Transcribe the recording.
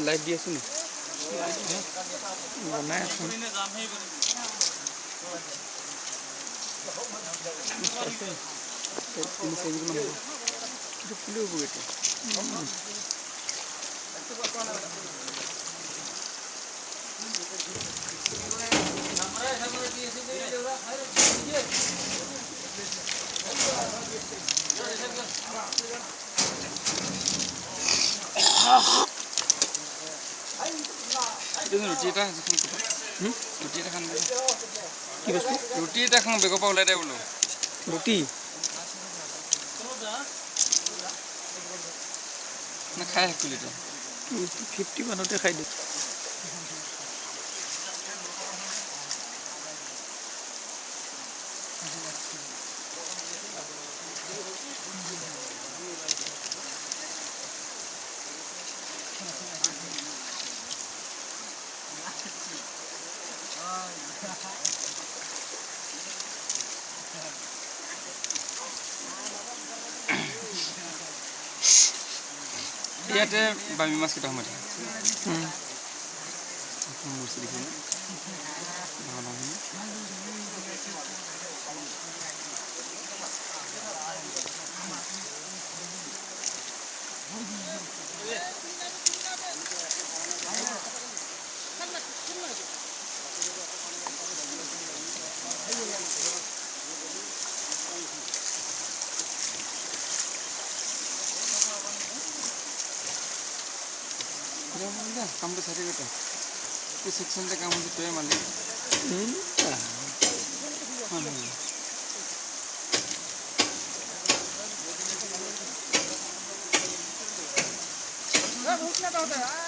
light দি আছো নি বনাই আছো ৰুটি এটা খান কি বস্তু ৰুটি এটা খান বেগৰ পৰা ওলাই দে বোলো ৰুটি না খাই শেষ কৰিলি তই 50 মানতে খাই দিওঁ ইয়াতে বামি মাছ কেইটা সময় কামটো চাই থাকি তই ছেকশ্যনতে কাম হৈছে তই মালিক भूख लगा होता है